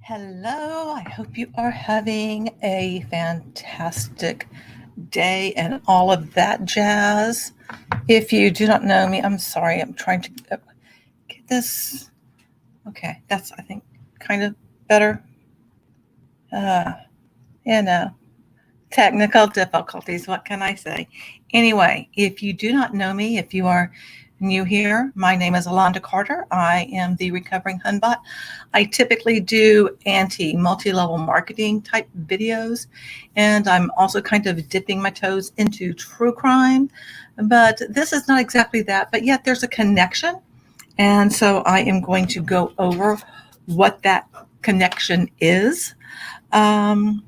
Hello, I hope you are having a fantastic day and all of that jazz. If you do not know me, I'm sorry, I'm trying to get this. Okay, that's, I think, kind of better. Uh, you know, Technical difficulties, what can I say? Anyway, if you do not know me, if you are new here, my name is Alonda Carter. I am the recovering Hunbot. I typically do multi-level marketing type videos, and I'm also kind of dipping my toes into true crime. But this is not exactly that, but yet there's a connection. And so I am going to go over what that connection is. Um,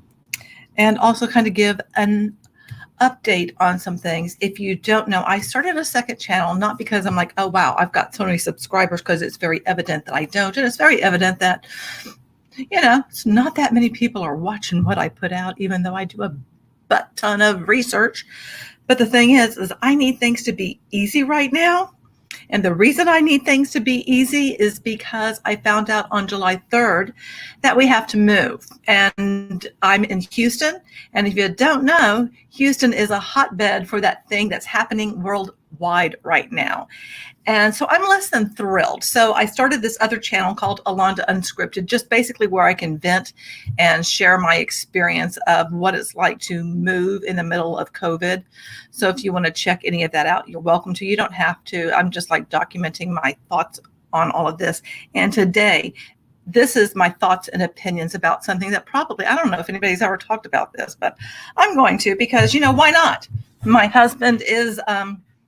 and also kind of give an update on some things. If you don't know, I started a second channel, not because I'm like, oh, wow, I've got so many subscribers, because it's very evident that I don't. And it's very evident that, it's not that many people are watching what I put out, even though I do a butt ton of research. But the thing is I need things to be easy right now. And the reason I need things to be easy is because I found out on July 3rd that we have to move. And I'm in Houston. And if you don't know, Houston is a hotbed for that thing that's happening worldwide right now. And so I'm less than thrilled. So I started this other channel called Alonda Unscripted, just basically where I can vent and share my experience of what it's like to move in the middle of COVID. So if you want to check any of that out, you're welcome to. You don't have to. I'm just like documenting my thoughts on all of this. And today, this is my thoughts and opinions about something that probably, I don't know if anybody's ever talked about this, but I'm going to, because, why not? My husband is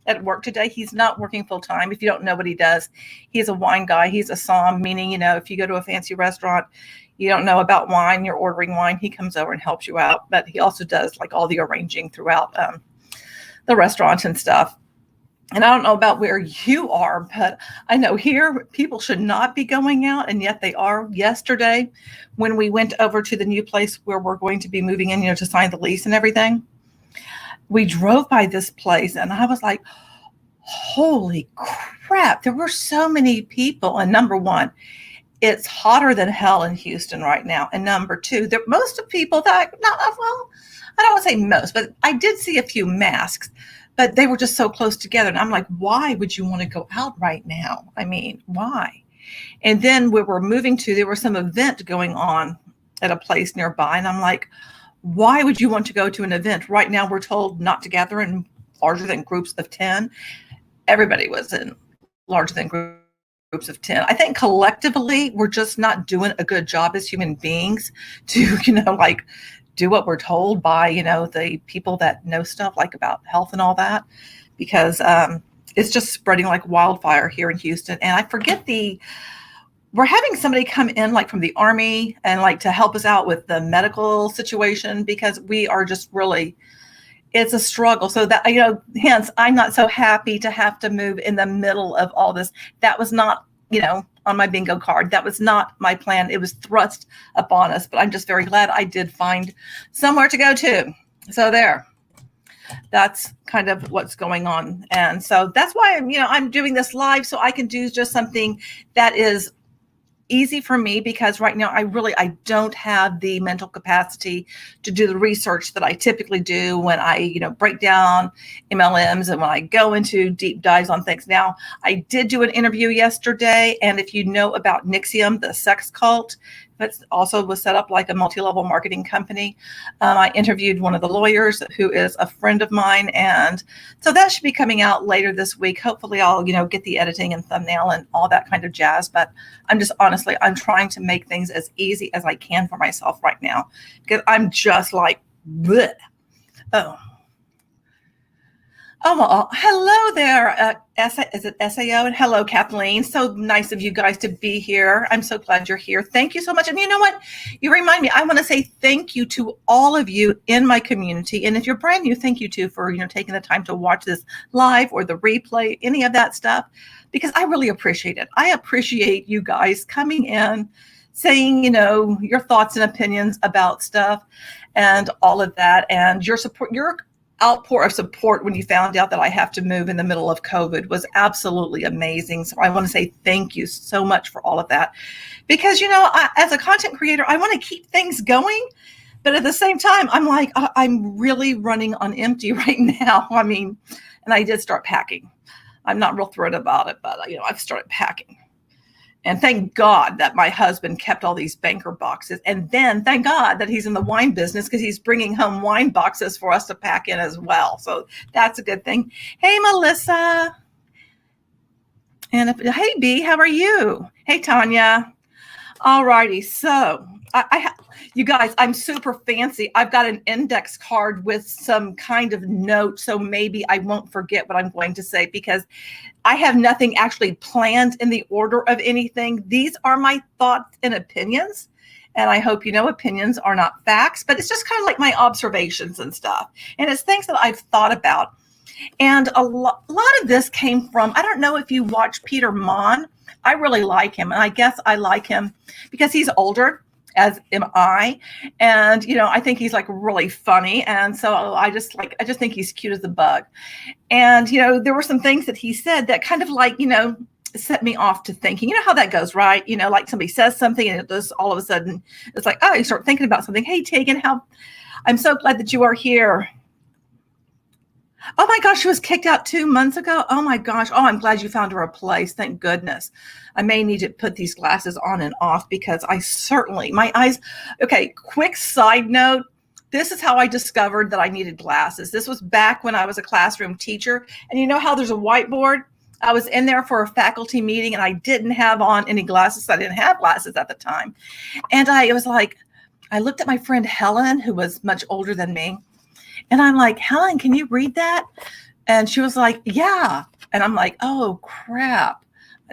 at work today. He's not working full time. If you don't know what he does, he's a wine guy. He's a somm, meaning, if you go to a fancy restaurant, you don't know about wine, you're ordering wine, he comes over and helps you out. But he also does like all the arranging throughout the restaurant and stuff. And I don't know about where you are, but I know here people should not be going out, and yet they are. Yesterday, when we went over to the new place where we're going to be moving in, to sign the lease and everything, we drove by this place and I was like, holy crap, there were so many people. And number one, it's hotter than hell in Houston right now. And number two, most of people that, I don't want to say most, but I did see a few masks, but they were just so close together. And I'm like, why would you want to go out right now? I mean, why? And then we were moving there was some event going on at a place nearby. And I'm like, why would you want to go to an event? Right now, we're told not to gather in larger than groups of 10. Everybody was in larger than groups of 10. I think collectively, we're just not doing a good job as human beings to, do what we're told by, the people that know stuff like about health and all that, because it's just spreading like wildfire here in Houston. And I forget we're having somebody come in like from the Army and like to help us out with the medical situation, because we are just really, it's a struggle. So that, hence I'm not so happy to have to move in the middle of all this. That was not, on my bingo card. That was not my plan. It was thrust upon us, but I'm just very glad I did find somewhere to go to. So there. That's kind of what's going on. And so that's why I'm doing this live, so I can do just something that is easy for me, because right now I don't have the mental capacity to do the research that I typically do when I, break down MLMs and when I go into deep dives on things. Now, I did do an interview yesterday, and if you know about Nixium, the sex cult, that also was set up like a multi-level marketing company. I interviewed one of the lawyers who is a friend of mine. And so that should be coming out later this week. Hopefully I'll, get the editing and thumbnail and all that kind of jazz. But I'm trying to make things as easy as I can for myself right now, because I'm just like, bleh. Oh, well, hello there, is it SAO? And hello, Kathleen. So nice of you guys to be here. I'm so glad you're here. Thank you so much. And you know what? You remind me, I want to say thank you to all of you in my community. And if you're brand new, thank you too for, taking the time to watch this live or the replay, any of that stuff, because I really appreciate it. I appreciate you guys coming in, saying, your thoughts and opinions about stuff and all of that, and your support, your outpour of support when you found out that I have to move in the middle of COVID was absolutely amazing. So I want to say thank you so much for all of that, because, as a content creator, I want to keep things going. But at the same time, I'm like, I'm really running on empty right now. I mean, and I did start packing. I'm not real thrilled about it, but I've started packing. And thank God that my husband kept all these banker boxes. And then thank God that he's in the wine business, because he's bringing home wine boxes for us to pack in as well. So that's a good thing. Hey, Melissa. And hey, B, how are you? Hey, Tanya. All righty. So you guys, I'm super fancy. I've got an index card with some kind of note, so maybe I won't forget what I'm going to say, because I have nothing actually planned in the order of anything. These are my thoughts and opinions. And I hope opinions are not facts, but it's just kind of like my observations and stuff. And it's things that I've thought about. And a lot of this came from, I don't know if you watch Peter Mon. I really like him. And I guess I like him because he's older, as am I. And, I think he's like really funny. And so I just think he's cute as a bug. And, there were some things that he said that kind of like, set me off to thinking. You know how that goes, right? Like somebody says something and it just all of a sudden it's like, oh, you start thinking about something. Hey, Tegan, I'm so glad that you are here. Oh my gosh, she was kicked out 2 months ago. Oh my gosh. Oh, I'm glad you found her a place. Thank goodness. I may need to put these glasses on and off, because my eyes. Okay, quick side note. This is how I discovered that I needed glasses. This was back when I was a classroom teacher. And you know how there's a whiteboard? I was in there for a faculty meeting and I didn't have on any glasses. I didn't have glasses at the time. And I was like, I looked at my friend Helen, who was much older than me. And I'm like, Helen, can you read that? And she was like, yeah. And I'm like, oh, crap.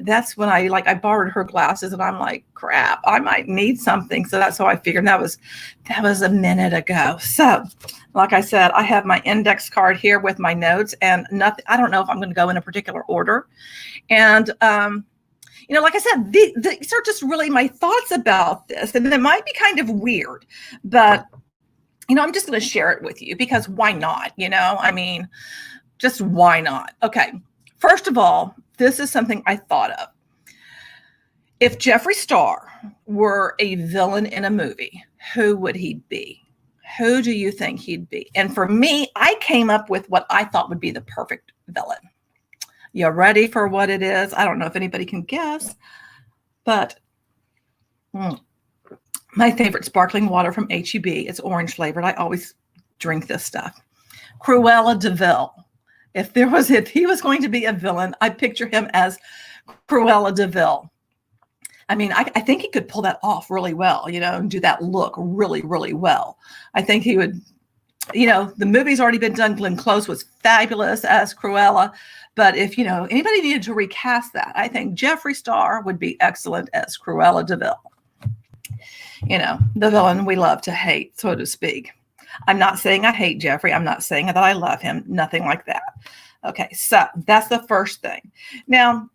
That's when I borrowed her glasses, and I'm like, crap, I might need something. So that's how I figured. That was a minute ago. So like I said, I have my index card here with my notes, and nothing. I don't know if I'm going to go in a particular order. And, like I said, these are just really my thoughts about this. And it might be kind of weird, but I'm just going to share it with you, because why not? Just why not? Okay. First of all, this is something I thought of. If Jeffree Star were a villain in a movie, who would he be? Who do you think he'd be? And for me, I came up with what I thought would be the perfect villain. You ready for what it is? I don't know if anybody can guess, but my favorite sparkling water from H-E-B. It's orange flavored. I always drink this stuff. Cruella de Vil. If he was going to be a villain, I picture him as Cruella de Vil. I mean, I think he could pull that off really well, and do that look really, really well. I think he would, the movie's already been done. Glenn Close was fabulous as Cruella. But if, anybody needed to recast that, I think Jeffree Star would be excellent as Cruella de Vil. The villain we love to hate, so to speak. I'm not saying I hate Jeffree. I'm not saying that I love him. Nothing like that. Okay, so that's the first thing. Now,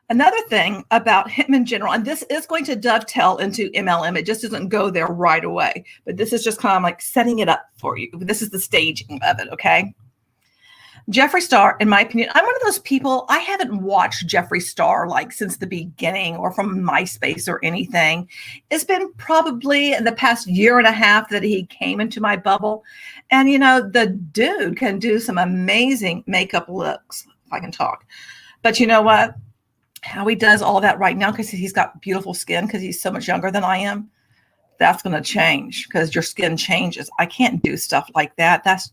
another thing about him in general, and this is going to dovetail into MLM. It just doesn't go there right away. But this is just kind of like setting it up for you. This is the staging of it, okay? Jeffree Star, in my opinion, I'm one of those people, I haven't watched Jeffree Star since the beginning or from MySpace or anything. It's been probably the past year and a half that he came into my bubble. And, the dude can do some amazing makeup looks, if I can talk. But you know what? How he does all that right now, because he's got beautiful skin, because he's so much younger than I am, that's going to change, because your skin changes. I can't do stuff like that. That's...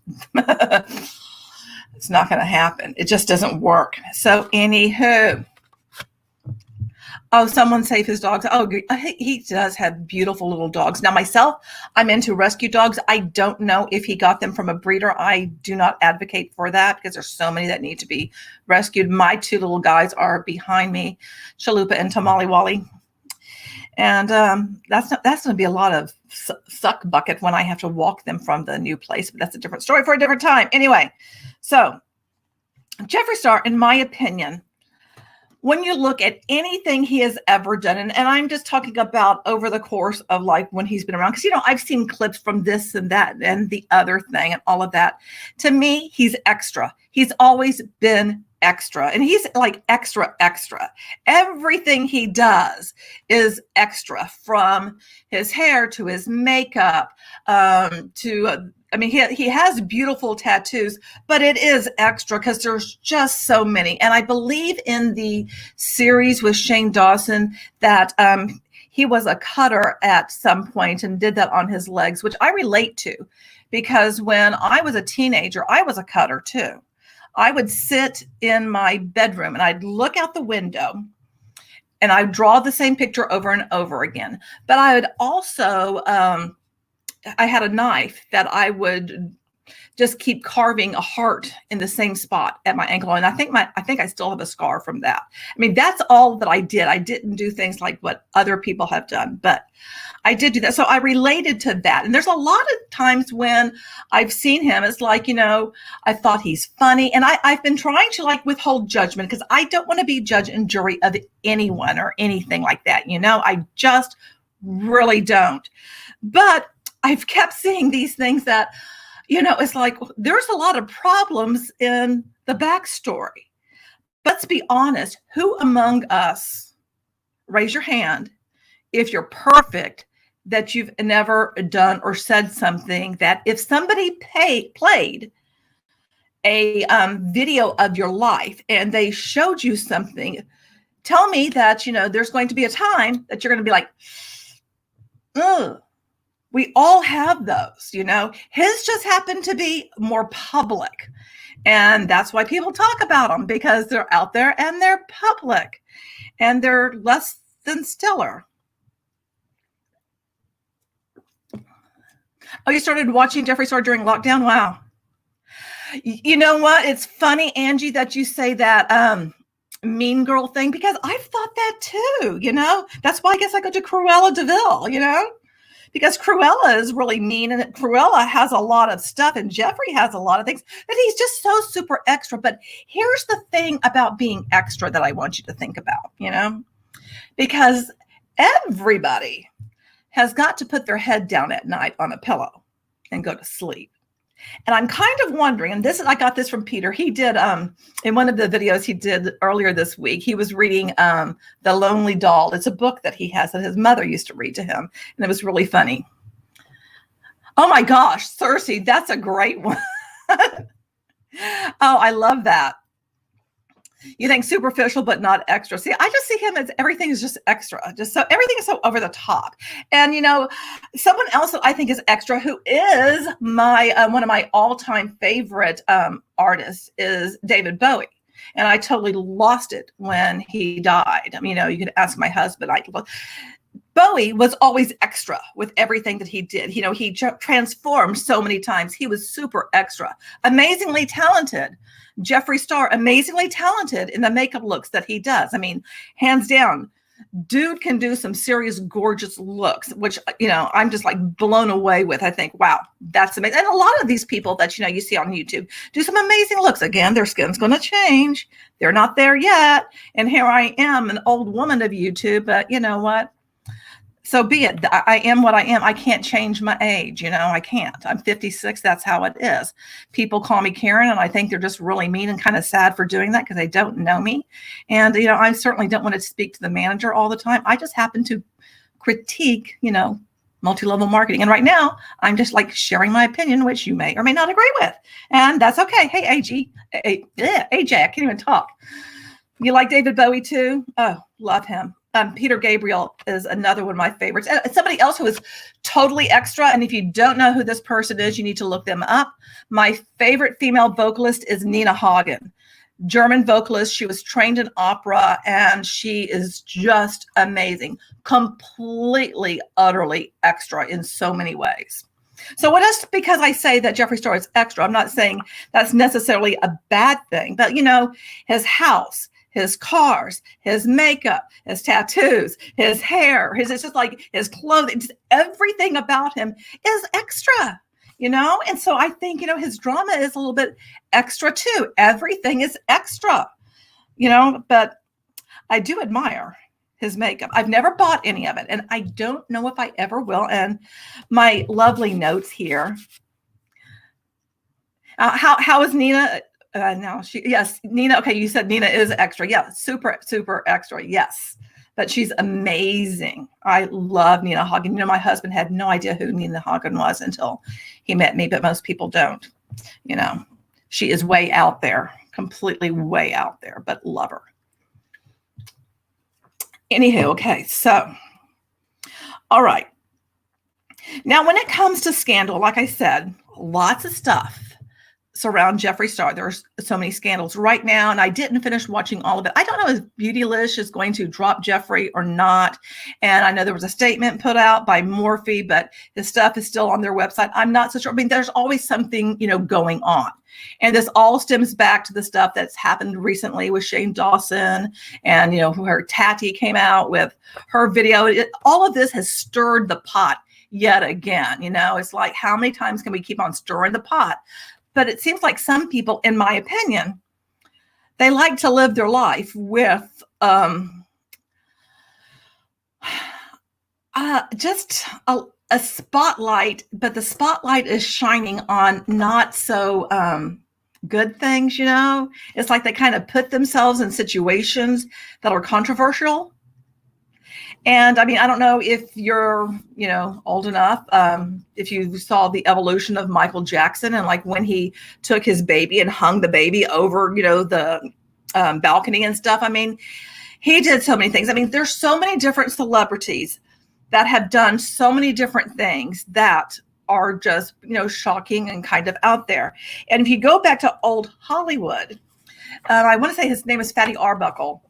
It's not going to happen. It just doesn't work. So anywho, someone save his dogs. Oh, he does have beautiful little dogs. Now myself, I'm into rescue dogs. I don't know if he got them from a breeder. I do not advocate for that, because there's so many that need to be rescued. My two little guys are behind me, Chalupa and Tamale Wally. And that's going to be a lot of suck bucket when I have to walk them from the new place. But that's a different story for a different time. Anyway, so Jeffree Star, in my opinion, when you look at anything he has ever done, and I'm just talking about over the course of like when he's been around, because, I've seen clips from this and that and the other thing and all of that. To me, he's extra. He's always been extra, and he's like extra. Everything he does is extra, from his hair to his makeup, he has beautiful tattoos, but it is extra because there's just so many. And I believe in the series with Shane Dawson that he was a cutter at some point and did that on his legs, which I relate to, because when I was a teenager, I was a cutter too. I would sit in my bedroom and I'd look out the window and I'd draw the same picture over and over again. But I would also, I had a knife that I would just keep carving a heart in the same spot at my ankle. And I think I still have a scar from that. I mean, that's all that I did. I didn't do things like what other people have done, but I did do that. So I related to that. And there's a lot of times when I've seen him, it's like, I thought he's funny. And I've been trying to like withhold judgment because I don't want to be judge and jury of anyone or anything like that. I just really don't. But I've kept seeing these things that, it's like there's a lot of problems in the backstory. Let's be honest. Who among us, raise your hand, if you're perfect, that you've never done or said something that if somebody played a video of your life and they showed you something, tell me that, there's going to be a time that you're going to be like, ugh. We all have those, His just happened to be more public. And that's why people talk about them, because they're out there and they're public and they're less than stellar. Oh, you started watching Jeffree Star during lockdown? Wow. You know what? It's funny, Angie, that you say that mean girl thing, because I've thought that too, That's why I guess I go to Cruella DeVille, because Cruella is really mean, and Cruella has a lot of stuff, and Jeffree has a lot of things, but he's just so super extra. But here's the thing about being extra that I want you to think about, because everybody has got to put their head down at night on a pillow and go to sleep. And I'm kind of wondering, and I got this from Peter. He did, in one of the videos he did earlier this week, he was reading The Lonely Doll. It's a book that he has that his mother used to read to him. And it was really funny. Oh my gosh, Cersei, that's a great one. Oh, I love that. You think superficial, but not extra. See, I just see him as everything is just extra. Everything is so over the top. And, someone else that I think is extra, who is my, one of my all-time favorite artists, is David Bowie. And I totally lost it when he died. You could ask my husband. Bowie was always extra with everything that he did. He transformed so many times. He was super extra, amazingly talented. Jeffree Star, amazingly talented in the makeup looks that he does. Hands down, dude can do some serious gorgeous looks, which, I'm just like blown away with. I think, wow, that's amazing. And a lot of these people that, you see on YouTube do some amazing looks. Again, their skin's going to change. They're not there yet. And here I am, an old woman of YouTube, but you know what? So be it. I am what I am. I can't change my age. I can't. I'm 56. That's how it is. People call me Karen, and I think they're just really mean and kind of sad for doing that because they don't know me. And, I certainly don't want to speak to the manager all the time. I just happen to critique, multi-level marketing. And right now I'm just like sharing my opinion, which you may or may not agree with. And that's okay. Hey, AJ, I can't even talk. You like David Bowie too? Oh, love him. Peter Gabriel is another one of my favorites. Somebody else who is totally extra. And if you don't know who this person is, you need to look them up. My favorite female vocalist is Nina Hagen, German vocalist. She was trained in opera and she is just amazing. Completely, utterly extra in so many ways. So just because I say that Jeffree Star is extra, I'm not saying that's necessarily a bad thing, but his house, his cars, his makeup, his tattoos, his hair, it's just like his clothing, just everything about him is extra, And so I think, his drama is a little bit extra too. Everything is extra, but I do admire his makeup. I've never bought any of it, and I don't know if I ever will. And my lovely notes here. How is Nina? No, yes, Nina. Okay, you said Nina is extra. Yeah, super, super extra. Yes, but she's amazing. I love Nina Hagen. You know, my husband had no idea who Nina Hagen was until he met me, but most people don't. You know, she is way out there, completely way out there, but love her. Anywho, okay, so, all right. Now, when it comes to scandal, like I said, lots of stuff surround Jeffree Star. There's so many scandals right now, and I didn't finish watching all of it. I don't know if Beautylish is going to drop Jeffree or not. And I know there was a statement put out by Morphe, but his stuff is still on their website. I'm not so sure. I mean, there's always something, going on. And this all stems back to the stuff that's happened recently with Shane Dawson and, where Tati came out with her video. All of this has stirred the pot yet again. It's like, how many times can we keep on stirring the pot? But it seems like some people, in my opinion, they like to live their life with just a spotlight, but the spotlight is shining on not so good things, It's like they kind of put themselves in situations that are controversial. And I mean, I don't know if you're, old enough, if you saw the evolution of Michael Jackson and like when he took his baby and hung the baby over, the balcony and stuff. I mean, he did so many things. I mean, there's so many different celebrities that have done so many different things that are just, shocking and kind of out there. And if you go back to old Hollywood, I want to say his name is Fatty Arbuckle.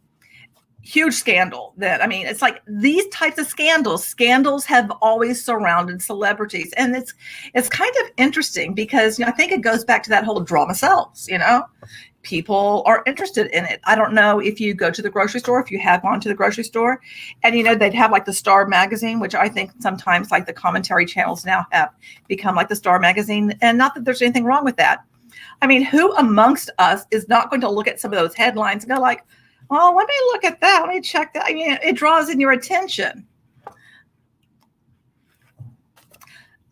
Huge scandal that, I mean, it's like these types of scandals have always surrounded celebrities. And it's kind of interesting because, I think it goes back to that whole drama sells, people are interested in it. I don't know if you go to the grocery store, if you have gone to the grocery store and, they'd have like the Star magazine, which I think sometimes like the commentary channels now have become like the Star magazine. And not that there's anything wrong with that. I mean, who amongst us is not going to look at some of those headlines and go like, well, let me look at that. Let me check that. I mean, it draws in your attention.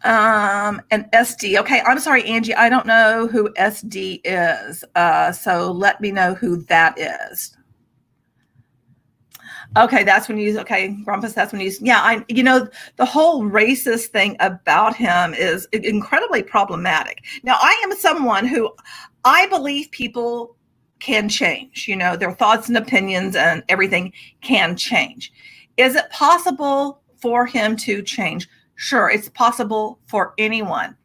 And SD. Okay, I'm sorry, Angie. I don't know who SD is. So let me know who that is. Okay, that's when you use, okay, Grumpus, that's when you use, yeah, the whole racist thing about him is incredibly problematic. Now, I am someone who I believe people can change, their thoughts and opinions and everything can change. Is it possible for him to change? Sure, it's possible for anyone.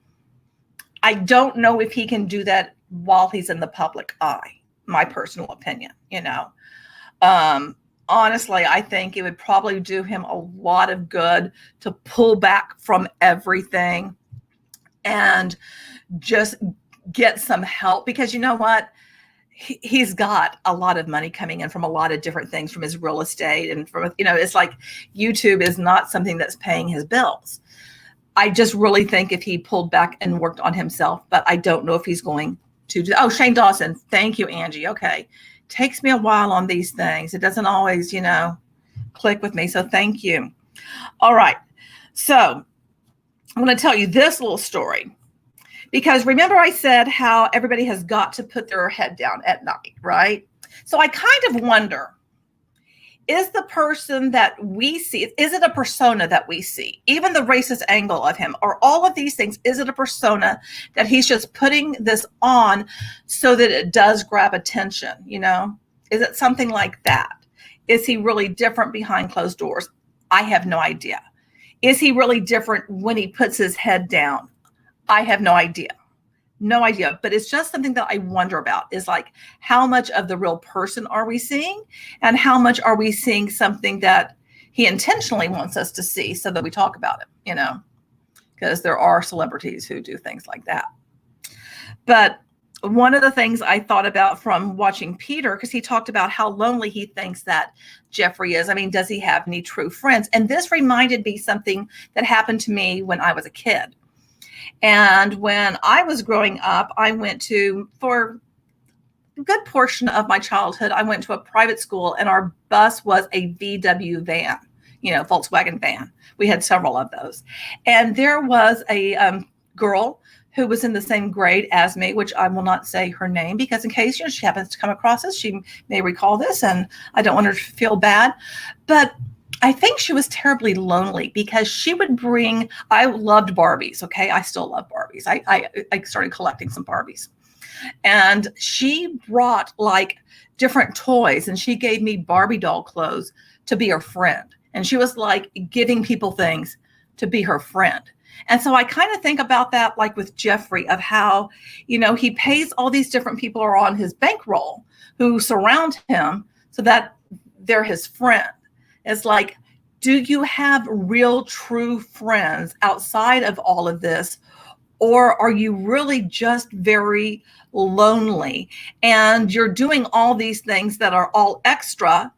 I don't know if he can do that while he's in the public eye, my personal opinion, honestly, I think it would probably do him a lot of good to pull back from everything and just get some help, because you know what? He's got a lot of money coming in from a lot of different things, from his real estate and from, it's like YouTube is not something that's paying his bills. I just really think if he pulled back and worked on himself, but I don't know if he's going to do. Oh, Shane Dawson. Thank you, Angie. Okay. Takes me a while on these things. It doesn't always, click with me. So thank you. All right. So I'm going to tell you this little story. Because remember I said how everybody has got to put their head down at night, right? So I kind of wonder, is the person that we see, is it a persona that we see? Even the racist angle of him, or all of these things, is it a persona that he's just putting this on so that it does grab attention, Is it something like that? Is he really different behind closed doors? I have no idea. Is he really different when he puts his head down? I have no idea. No idea. But it's just something that I wonder about, is like, how much of the real person are we seeing? And how much are we seeing something that he intentionally wants us to see so that we talk about it, because there are celebrities who do things like that. But one of the things I thought about from watching Peter, because he talked about how lonely he thinks that Jeffree is. I mean, does he have any true friends? And this reminded me something that happened to me when I was a kid. And when I was growing up, I went to, for good portion of my childhood, I went to a private school, and our bus was a VW van, Volkswagen van. We had several of those. And there was a girl who was in the same grade as me, which I will not say her name because in case she happens to come across this, she may recall this, and I don't want her to feel bad. But I think she was terribly lonely because she would bring, I loved Barbies, okay? I still love Barbies. I started collecting some Barbies. And she brought like different toys, and she gave me Barbie doll clothes to be her friend. And she was like giving people things to be her friend. And so I kind of think about that like with Jeffree, of how, he pays all these different people who are on his bankroll who surround him so that they're his friend. It's like, do you have real, true friends outside of all of this? Or are you really just very lonely and you're doing all these things that are all extra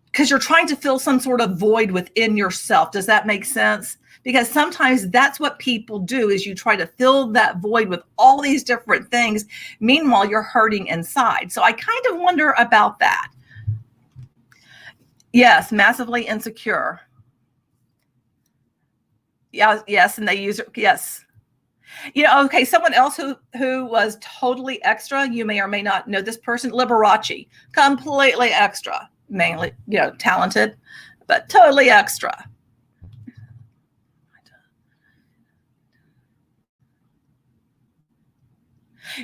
because you're trying to fill some sort of void within yourself? Does that make sense? Because sometimes that's what people do, is you try to fill that void with all these different things. Meanwhile, you're hurting inside. So I kind of wonder about that. Yes, massively insecure. Yeah, yes, and they use it. Yes. Okay, someone else who was totally extra, you may or may not know this person, Liberace, completely extra, mainly, talented, but totally extra.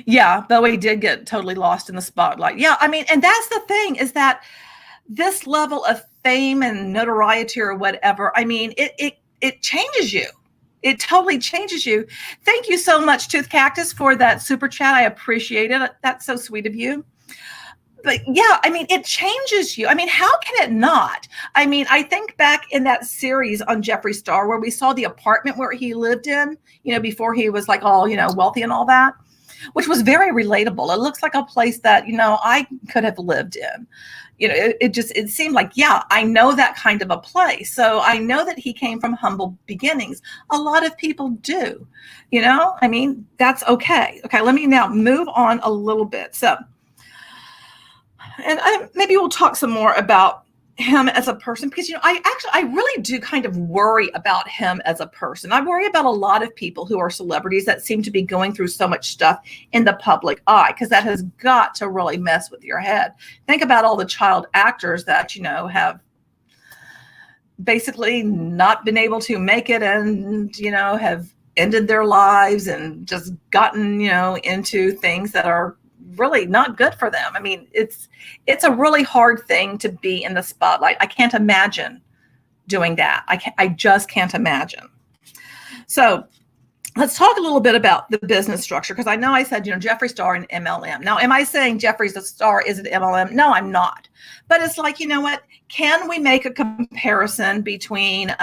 Yeah, Bowie did get totally lost in the spotlight. Yeah, I mean, and that's the thing, is that this level of fame and notoriety or whatever, I mean, it changes you. It totally changes you. Thank you so much, Tooth Cactus, for that super chat. I appreciate it. That's so sweet of you. But yeah, I mean, it changes you. I mean, how can it not? I mean, I think back in that series on Jeffree Star where we saw the apartment where he lived in, before he was like all, wealthy and all that, which was very relatable. It looks like a place that, I could have lived in. It seemed like, yeah, I know that kind of a place. So I know that he came from humble beginnings. A lot of people do, I mean, that's okay. Okay, let me now move on a little bit. So, and maybe we'll talk some more about him as a person, because I really do kind of worry about him as a person. I worry about a lot of people who are celebrities that seem to be going through so much stuff in the public eye, because that has got to really mess with your head. Think about all the child actors that have basically not been able to make it, and have ended their lives and just gotten into things that are really not good for them. I mean, it's a really hard thing to be in the spotlight. I can't imagine doing that. I just can't imagine. So let's talk a little bit about the business structure, because I know I said, Jeffree Star and MLM. Now, am I saying Jeffree Star is an MLM? No, I'm not. But it's like, what? Can we make a comparison between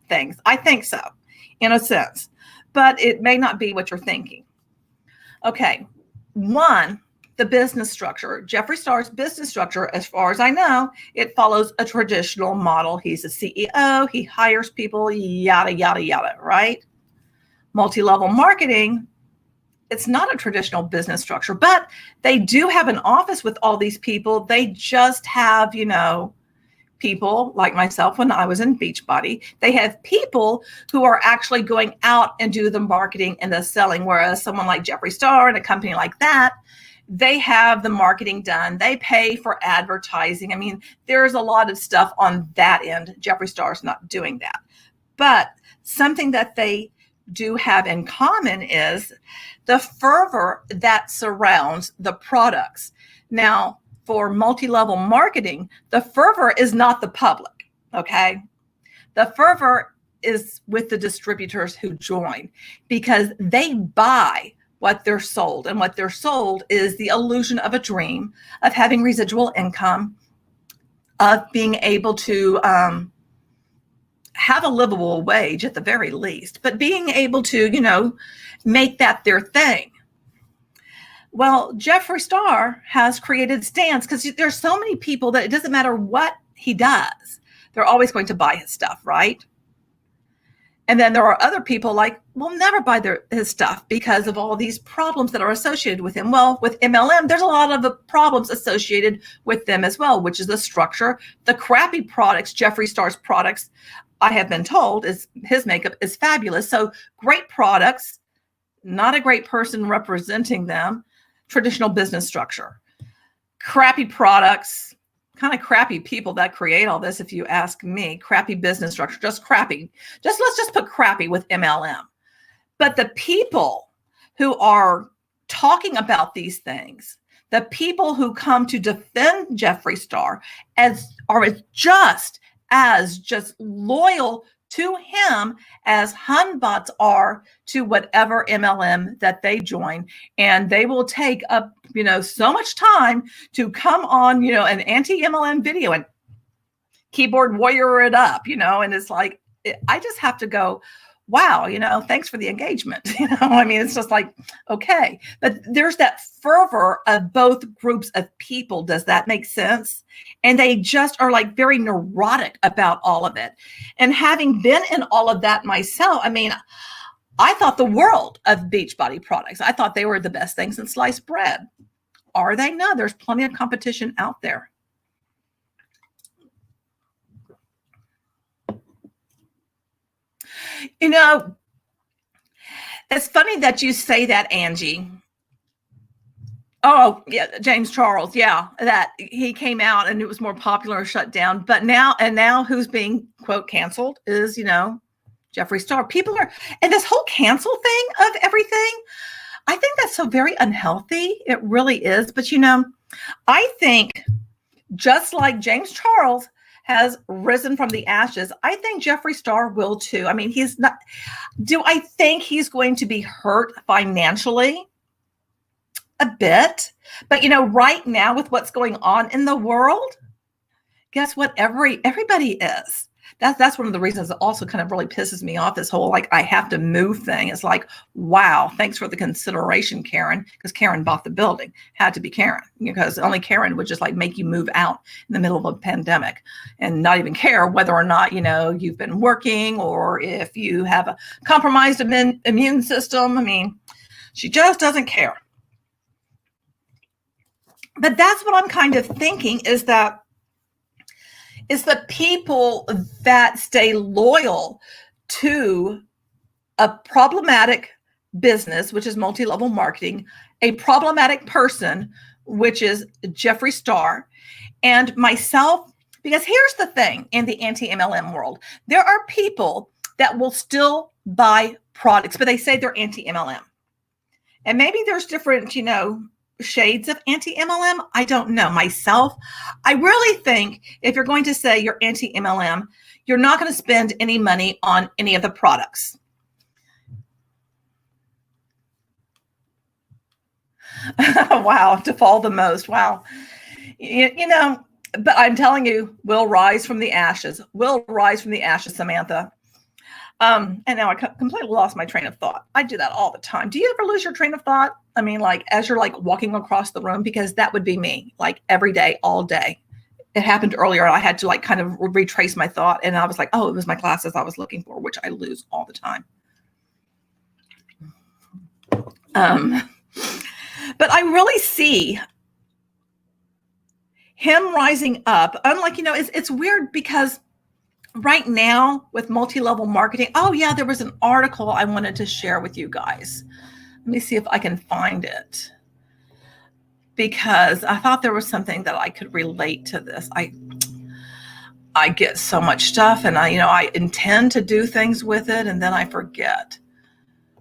things? I think so, in a sense. But it may not be what you're thinking. Okay. One, the business structure. Jeffree Star's business structure, as far as I know, it follows a traditional model. He's a CEO. He hires people, yada, yada, yada, right? Multi-level marketing, it's not a traditional business structure, but they do have an office with all these people. They just have, people like myself when I was in Beachbody. They have people who are actually going out and do the marketing and the selling, whereas someone like Jeffree Star and a company like that, they have the marketing done. They pay for advertising. I mean, there's a lot of stuff on that end. Jeffree Star's not doing that. But something that they do have in common is the fervor that surrounds the products. Now, for multi-level marketing, the fervor is not the public, okay? The fervor is with the distributors who join, because they buy what they're sold, and what they're sold is the illusion of a dream, of having residual income, of being able to have a livable wage at the very least, but being able to, make that their thing. Well, Jeffree Star has created stands, because there's so many people that it doesn't matter what he does, they're always going to buy his stuff, right? And then there are other people like, will never buy his stuff because of all these problems that are associated with him. Well, with MLM, there's a lot of problems associated with them as well, which is the structure, the crappy products, Jeffree Star's products, I have been told, is his makeup is fabulous. So great products, not a great person representing them, traditional business structure. Crappy products, kind of crappy people that create all this, if you ask me. Crappy business structure, just crappy. Let's just put crappy with MLM. But the people who are talking about these things, the people who come to defend Jeffree Star are just loyal to him as Hunbots are to whatever MLM that they join. And they will take up, so much time to come on, an anti-MLM video and keyboard warrior it up, and it's like, I just have to go, wow, thanks for the engagement. It's just like, okay. But there's that fervor of both groups of people. Does that make sense? And they just are like very neurotic about all of it. And having been in all of that myself, I thought the world of Beachbody products. I thought they were the best things in sliced bread. Are they? No, there's plenty of competition out there. It's funny that you say that, Angie. Oh, yeah, James Charles. Yeah, that he came out and it was more popular or shut down. But now who's being, quote, canceled is, Jeffree Star. People are, and this whole cancel thing of everything, I think that's so very unhealthy. It really is. But, I think just like James Charles has risen from the ashes, I think Jeffree Star will too. He's not, do I think he's going to be hurt financially? A bit. But, right now with what's going on in the world, guess what? Everybody is. That's one of the reasons that also kind of really pisses me off, this whole, like, I have to move thing. It's like, wow, thanks for the consideration, Karen, because Karen bought the building. Had to be Karen, because only Karen would just like make you move out in the middle of a pandemic and not even care whether or not, you've been working or if you have a compromised immune system. She just doesn't care. But that's what I'm kind of thinking, is that is the people that stay loyal to a problematic business, which is multi-level marketing, a problematic person, which is Jeffree Star, and myself. Because here's the thing in the anti-MLM world, there are people that will still buy products, but they say they're anti-MLM. And maybe there's different, shades of anti-MLM. I don't know. Myself, I really think if you're going to say you're anti-MLM, you're not going to spend any money on any of the products. Wow, to fall the most. Wow. But I'm telling you, we'll rise from the ashes. We'll rise from the ashes, Samantha. And now I completely lost my train of thought. I do that all the time. Do you ever lose your train of thought? As you're like walking across the room, because that would be me, like every day, all day. It happened earlier. I had to like kind of retrace my thought. And I was like, oh, it was my glasses I was looking for, which I lose all the time. But I really see him rising up. Unlike, it's weird because right now with multi-level marketing, oh yeah, there was an article I wanted to share with you guys. Let me see if I can find it, because I thought there was something that I could relate to this. I get so much stuff, and I intend to do things with it, and then I forget,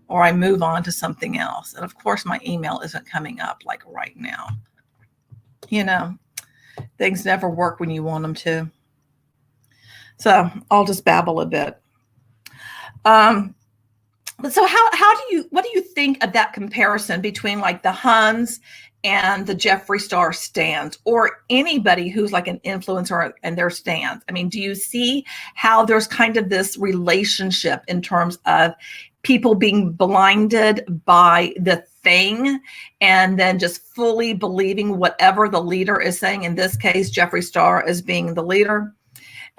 or I move on to something else. And of course, my email isn't coming up like right now. Things never work when you want them to. So I'll just babble a bit. So what do you think of that comparison between like the Huns and the Jeffree Star stands, or anybody who's like an influencer and their stands? Do you see how there's kind of this relationship in terms of people being blinded by the thing and then just fully believing whatever the leader is saying? In this case, Jeffree Star as being the leader.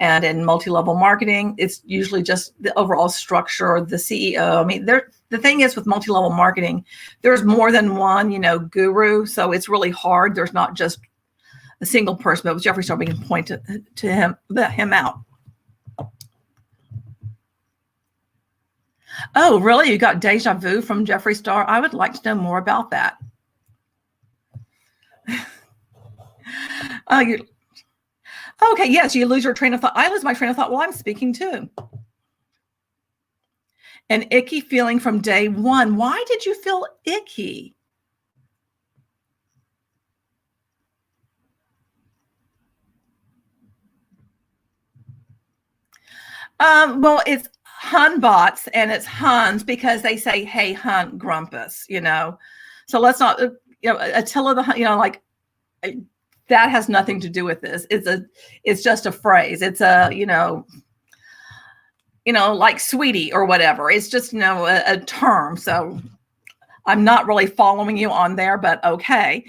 And in multi-level marketing, it's usually just the overall structure, the CEO. I mean, the thing is with multi-level marketing, there's more than one, guru. So it's really hard. There's not just a single person, but with Jeffree Star, we can point to him out. Oh, really? You got deja vu from Jeffree Star? I would like to know more about that. Okay, yes, you lose your train of thought. I lose my train of thought while I'm speaking too. An icky feeling from day one. Why did you feel icky? Well, it's Hunbots and it's Huns because they say, "Hey, Hun, Grumpus," So let's not, Attila the that has nothing to do with this. It's just a phrase. It's a, like sweetie or whatever. It's just, a term. So I'm not really following you on there, but okay.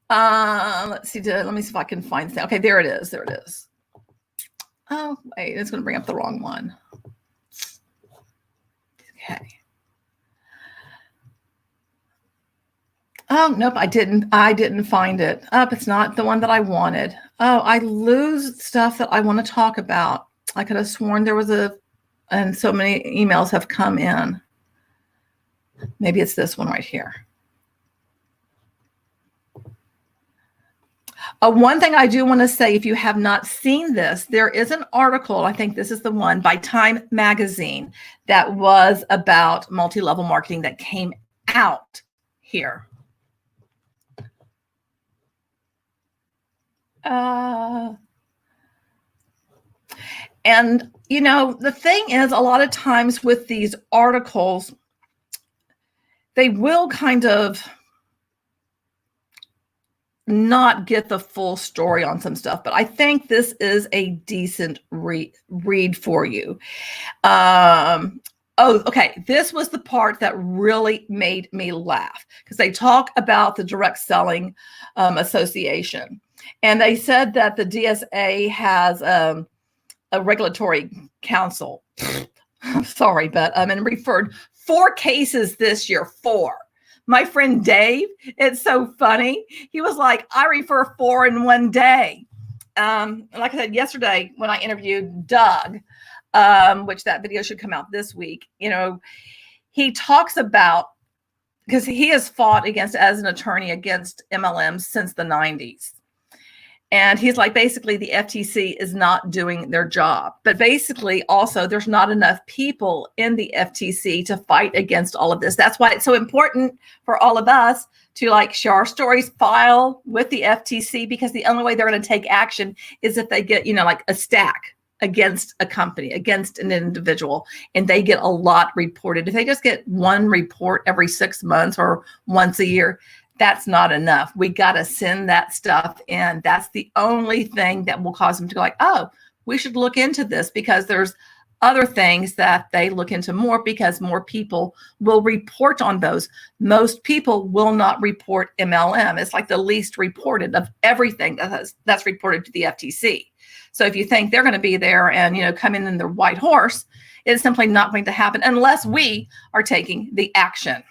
Let's see. Let me see if I can find that. Okay, there it is. There it is. Oh, wait, it's going to bring up the wrong one. Okay. Oh, nope, I didn't find it. It's not the one that I wanted. Oh, I lose stuff that I want to talk about. I could have sworn there was and so many emails have come in. Maybe it's this one right here. One thing I do want to say, if you have not seen this, there is an article, I think this is the one, by Time Magazine that was about multi-level marketing that came out here. And, the thing is, a lot of times with these articles, they will kind of not get the full story on some stuff, but I think this is a decent read for you. Oh, okay. This was the part that really made me laugh because they talk about the Direct Selling Association. And they said that the DSA has a regulatory council. I'm sorry, but and referred 4 cases this year. 4. My friend Dave, it's so funny. He was like, I refer 4 in one day. Like I said yesterday when I interviewed Doug, which that video should come out this week, he talks about, because he has fought as an attorney against MLMs since the 90s. And he's like, basically, the FTC is not doing their job. But basically, also, there's not enough people in the FTC to fight against all of this. That's why it's so important for all of us to share our stories, file with the FTC, because the only way they're going to take action is if they get, a stack against a company, against an individual, and they get a lot reported. If they just get one report every 6 months or once a year, that's not enough. We got to send that stuff in. That's the only thing that will cause them to go oh, we should look into this, because there's other things that they look into more, because more people will report on those. Most people will not report MLM. It's like the least reported of everything that's reported to the FTC. So if you think they're going to be there and, come in their white horse, it's simply not going to happen unless we are taking the action.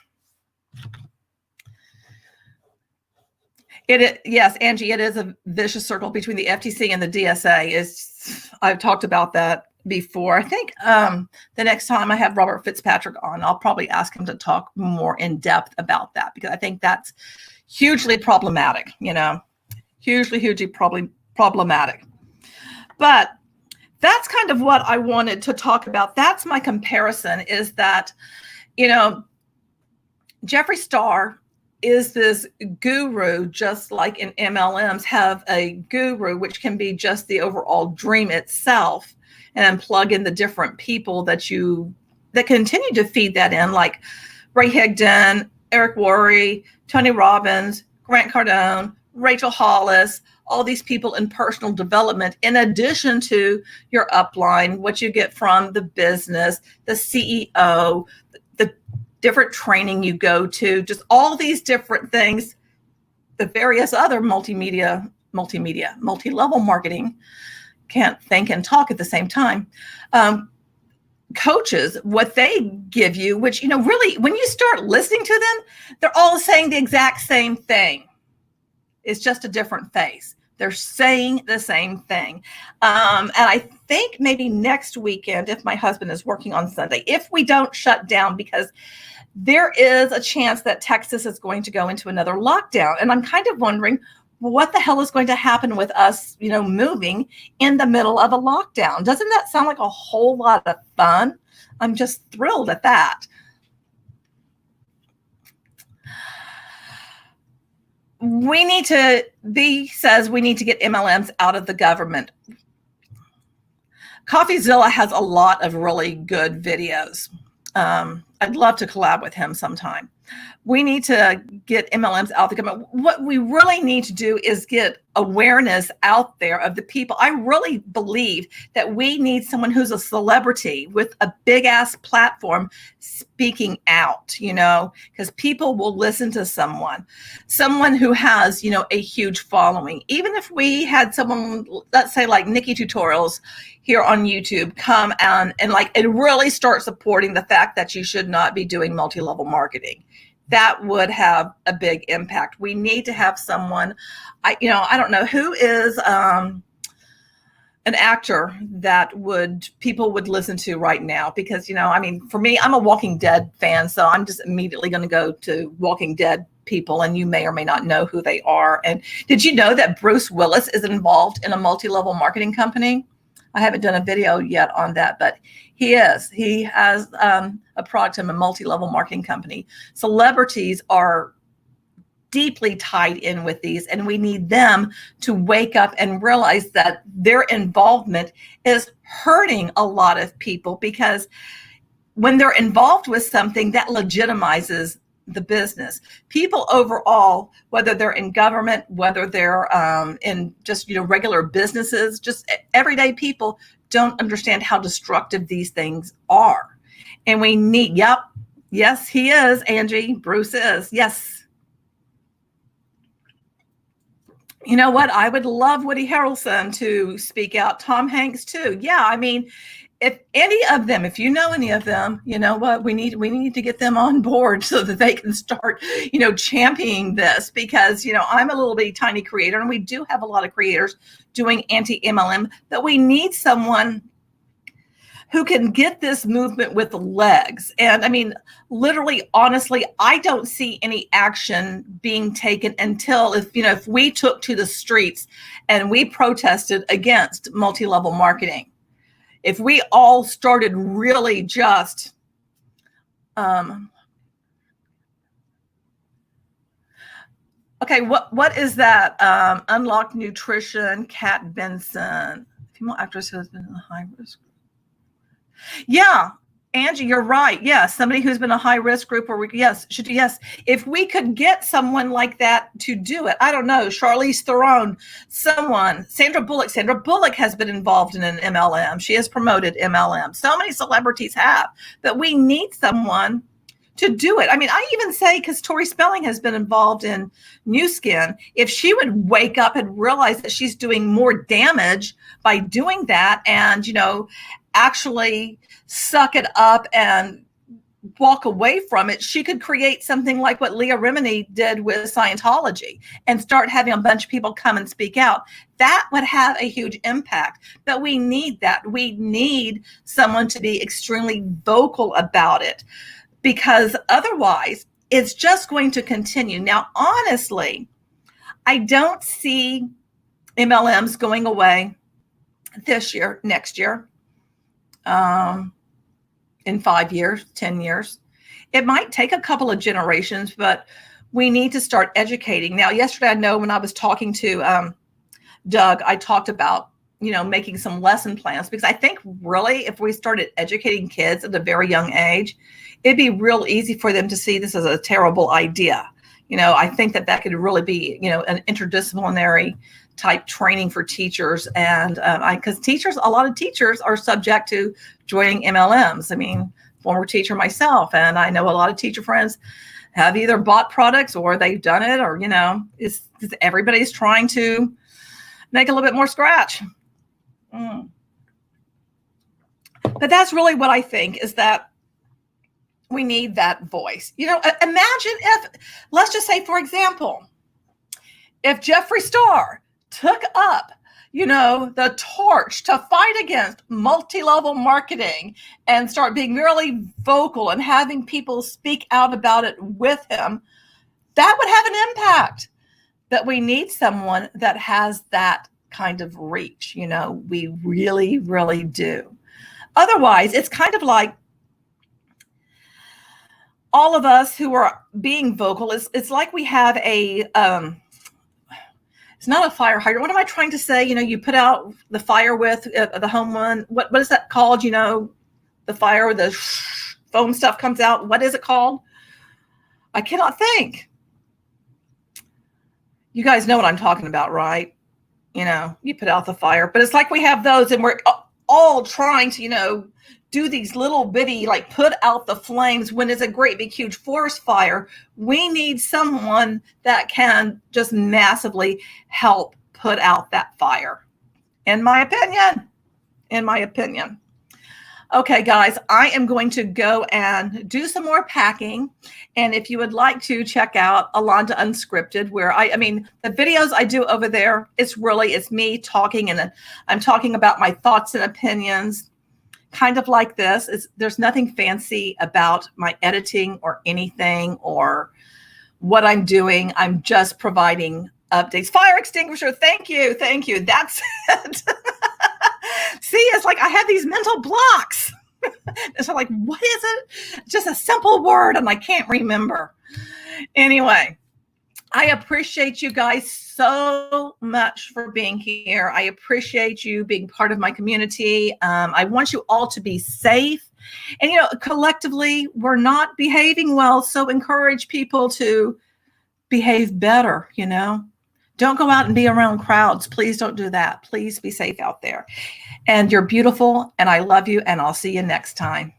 Yes, Angie, it is a vicious circle between the FTC and the DSA. I've talked about that before. I think the next time I have Robert Fitzpatrick on, I'll probably ask him to talk more in depth about that, because I think that's hugely problematic, hugely problematic. But that's kind of what I wanted to talk about. That's my comparison, is that, Jeffree Star is this guru, just like in MLMs have a guru, which can be just the overall dream itself, and then plug in the different people that continue to feed that in, like Ray Higdon, Eric Worre, Tony Robbins, Grant Cardone, Rachel Hollis, all these people in personal development, in addition to your upline, what you get from the business, the CEO, the different training you go to, just all these different things, the various other multimedia multimedia, multi-level marketing, can't think and talk at the same time. Coaches, what they give you, which, really, when you start listening to them, they're all saying the exact same thing. It's just a different face. They're saying the same thing. And I think maybe next weekend, if my husband is working on Sunday, if we don't shut down, because there is a chance that Texas is going to go into another lockdown. And I'm kind of wondering what the hell is going to happen with us, moving in the middle of a lockdown. Doesn't that sound like a whole lot of fun? I'm just thrilled at that. B says we need to get MLMs out of the government. CoffeeZilla has a lot of really good videos. I'd love to collab with him sometime. We need to get MLMs out of the government. What we really need to do is get awareness out there of the people. I really believe that we need someone who's a celebrity with a big ass platform speaking out, because people will listen to someone who has, a huge following. Even if we had someone, let's say like Nikki Tutorials here on YouTube, come and really start supporting the fact that you should not be doing multi-level marketing. That would have a big impact. We need to have someone, I don't know who is an actor that people would listen to right now, because, for me, I'm a Walking Dead fan, so I'm just immediately going to go to Walking Dead people, and you may or may not know who they are. And did you know that Bruce Willis is involved in a multi-level marketing company? I haven't done a video yet on that, but he is. He has a product in a multi-level marketing company. Celebrities are deeply tied in with these, and we need them to wake up and realize that their involvement is hurting a lot of people, because when they're involved with something, that legitimizes the business. People overall, whether they're in government, whether they're in just regular businesses, just everyday people, don't understand how destructive these things are. And we need, yes, he is, Angie, Bruce is, yes. You know what? I would love Woody Harrelson to speak out. Tom Hanks too. Yeah, if any of them, if you know any of them, you know what, we need to get them on board so that they can start, championing this, because, I'm a little bitty tiny creator, and we do have a lot of creators doing anti-MLM, but we need someone who can get this movement with legs. And literally, honestly, I don't see any action being taken until if we took to the streets and we protested against multi-level marketing. If we all started really just okay, what is that? Unlocked Nutrition, Kat Benson, female actress who has been in a high risk. Yeah, Angie, you're right. Yes, somebody who's been a high risk group, or yes. If we could get someone like that to do it, I don't know, Charlize Theron, someone, Sandra Bullock. Sandra Bullock has been involved in an MLM. She has promoted MLM. So many celebrities have, but we need someone to do it. I even say, because Tori Spelling has been involved in New Skin, if she would wake up and realize that she's doing more damage by doing that, and, actually suck it up and walk away from it, she could create something like what Leah Remini did with Scientology and start having a bunch of people come and speak out. That would have a huge impact. But we need that. We need someone to be extremely vocal about it, because otherwise it's just going to continue. Now, honestly, I don't see MLMs going away this year, next year, in 5 years, 10 years. It might take a couple of generations, but we need to start educating. Now, yesterday, I know when I was talking to Doug, I talked about, making some lesson plans, because I think really if we started educating kids at a very young age, it'd be real easy for them to see this as a terrible idea. I think that could really be, an interdisciplinary type training for teachers. And because a lot of teachers are subject to joining MLMs. Former teacher myself, and I know a lot of teacher friends have either bought products or they've done it, or, everybody's trying to make a little bit more scratch. But that's really what I think, is that we need that voice. You know, imagine if, let's just say, for example, if Jeffree Star took up, you know, the torch to fight against multi-level marketing and start being really vocal and having people speak out about it with him, that would have an impact. But we need someone that has that kind of reach. You know, we really, really do. Otherwise, it's kind of like all of us who are being vocal, it's like we have a, it's not a fire hydrant. What am I trying to say? You know, you put out the fire with the home one. What is that called? You know, the fire where the foam stuff comes out. What is it called? I cannot think. You guys know what I'm talking about, right? You know, you put out the fire, but it's like we have those and we're all trying to, you know, do these little bitty, like put out the flames when it's a great big huge forest fire. We need someone that can just massively help put out that fire. In my opinion. Okay, guys, I am going to go and do some more packing. And if you would like to check out Alonda Unscripted, where I mean, the videos I do over there, it's me talking, and I'm talking about my thoughts and opinions, kind of like this. There's nothing fancy about my editing or anything or what I'm doing. I'm just providing updates. Fire extinguisher, thank you. That's it. See, it's like I had these mental blocks. It's like, what is it? Just a simple word and I can't remember. Anyway, I appreciate you guys so much for being here. I appreciate you being part of my community. I want you all to be safe. And, you know, collectively, we're not behaving well. So encourage people to behave better, you know. Don't go out and be around crowds. Please don't do that. Please be safe out there. And you're beautiful, and I love you, and I'll see you next time.